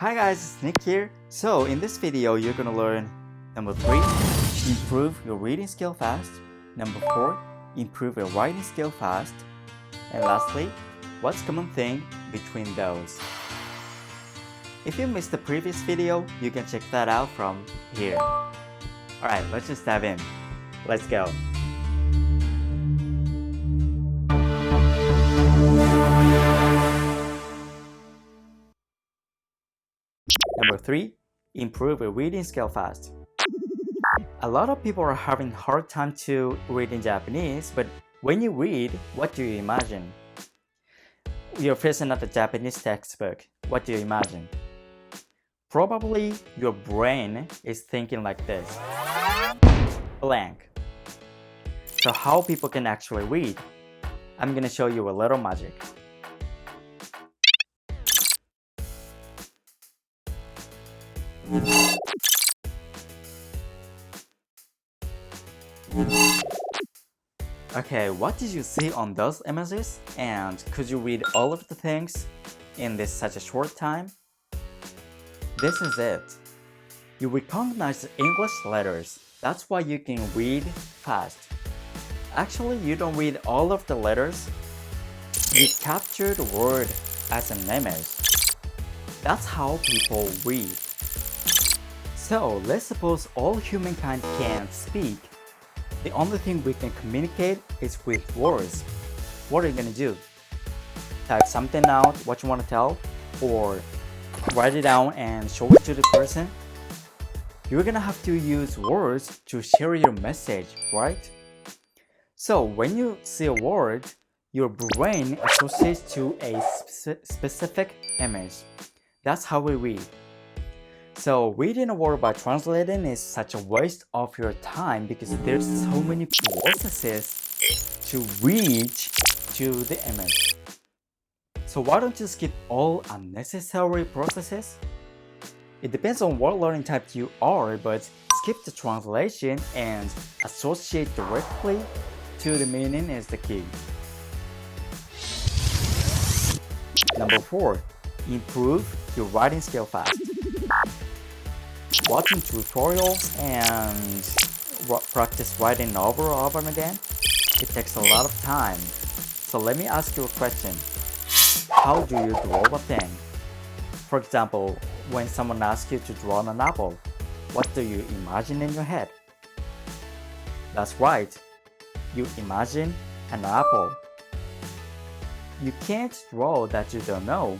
Hi guys, it's Nick here. So in this video, you're gonna learn number 3, improve your reading skill fast. Number 4, improve your writing skill fast. And lastly, what's common thing between those? If you missed the previous video, you can check that out from here. Alright, let's just dive in. Let's go. Number 3, improve your reading skill fast. A lot of people are having a hard time to read in Japanese, but when you read, what do you imagine? You're facing at a Japanese textbook. What do you imagine? Probably your brain is thinking like this. Blank. So how people can actually read? I'm gonna show you a little magic. Okay, what did you see on those images? And could you read all of the things in this such a short time? This is it. You recognize the English letters. That's why you can read fast. Actually, you don't read all of the letters. You capture the word as an image. That's how people read. So, let's suppose all humankind can't speak. The only thing we can communicate is with words. What are you gonna do? Type something out, what you want to tell, or write it down and show it to the person? You're gonna have to use words to share your message, right? So when you see a word, your brain associates to a specific image. That's how we read. So reading a word by translating is such a waste of your time because there's so many processes to reach to the image. So why don't you skip all unnecessary processes? It depends on what learning type you are, but skip the translation and associate directly to the meaning is the key. Number 4, improve your writing skill fast. Watching tutorials and practice writing over and over again, it takes a lot of time. So let me ask you a question. How do you draw a thing? For example, when someone asks you to draw an apple, what do you imagine in your head? That's right, you imagine an apple. You can't draw that you don't know.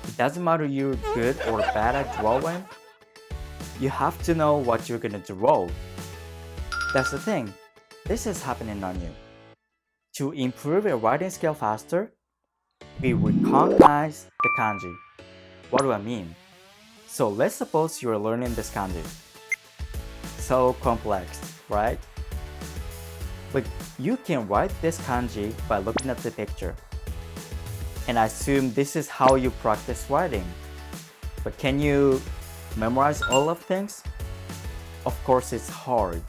It doesn't matter you're good or bad at drawing. You have to know what you're gonna draw. That's the thing. This is happening on you. To improve your writing skill faster, we recognize the kanji. What do I mean? So let's suppose you're learning this kanji. So complex, right? But you can write this kanji by looking at the picture. And I assume this is how you practice writing. But can you memorize all of things? Of course it's hard.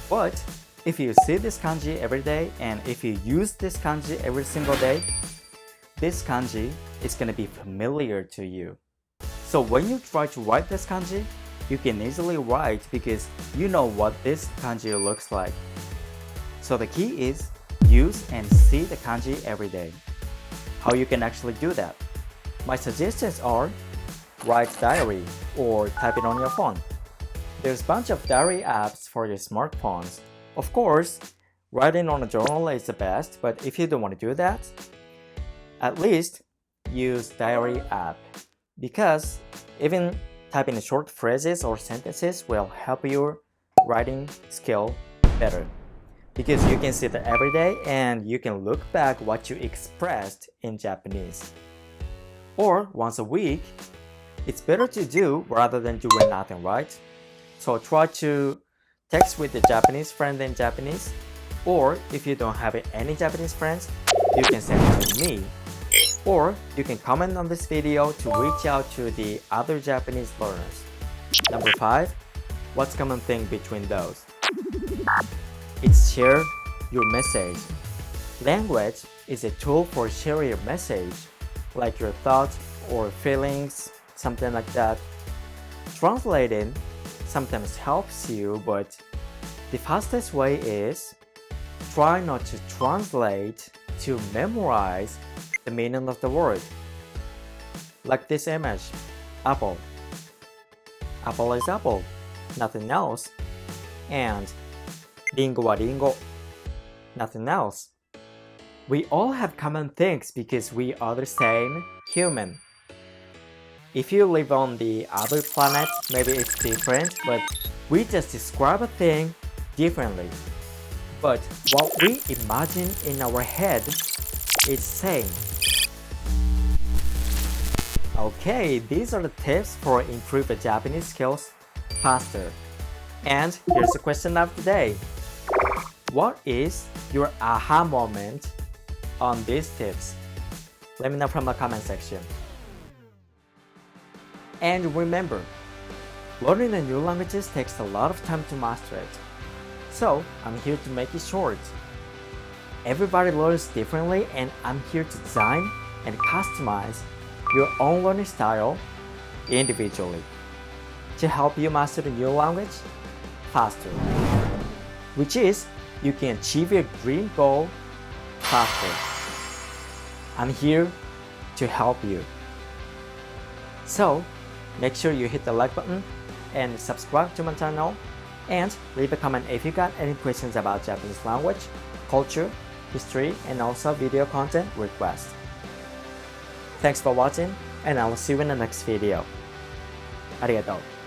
But if you see this kanji every day and if you use this kanji every single day, this kanji is going to be familiar to you. So when you try to write this kanji, you can easily write because you know what this kanji looks like. So the key is use and see the kanji every day. How you can actually do that? My suggestions are write diary or type it on your phone. There's a bunch of diary apps for your smartphones. Of course, writing on a journal is the best, but if you don't want to do that, at least use diary app because even typing short phrases or sentences will help your writing skill better because you can see it every day and you can look back what you expressed in Japanese. Or once a week, it's better to do rather than doing nothing, right? So try to text with a Japanese friend in Japanese, or if you don't have any Japanese friends, you can send it to me. Or you can comment on this video to reach out to the other Japanese learners. Number 5, what's common thing between those? It's share your message. Language is a tool for sharing your message, like your thoughts or feelings, something like that. Translating sometimes helps you, but the fastest way is try not to translate, to memorize the meaning of the word. Like this image, apple. Apple is apple, nothing else. And ringo wa ringo, nothing else. We all have common things because we are the same human. If you live on the other planet, maybe it's different, but we just describe a thing differently. But what we imagine in our head is same. Okay, these are the tips for improve the Japanese skills faster. And here's the question of the day. What is your aha moment on these tips? Let me know from the comment section. And remember, learning a new language takes a lot of time to master it. So I'm here to make it short. Everybody learns differently, and I'm here to design and customize your own learning style individually to help you master the new language faster, which is you can achieve your dream goal faster. I'm here to help you. So make sure you hit the like button and subscribe to my channel, and leave a comment if you got any questions about Japanese language, culture, history, and also video content requests. Thanks for watching, and I will see you in the next video. ありがとう。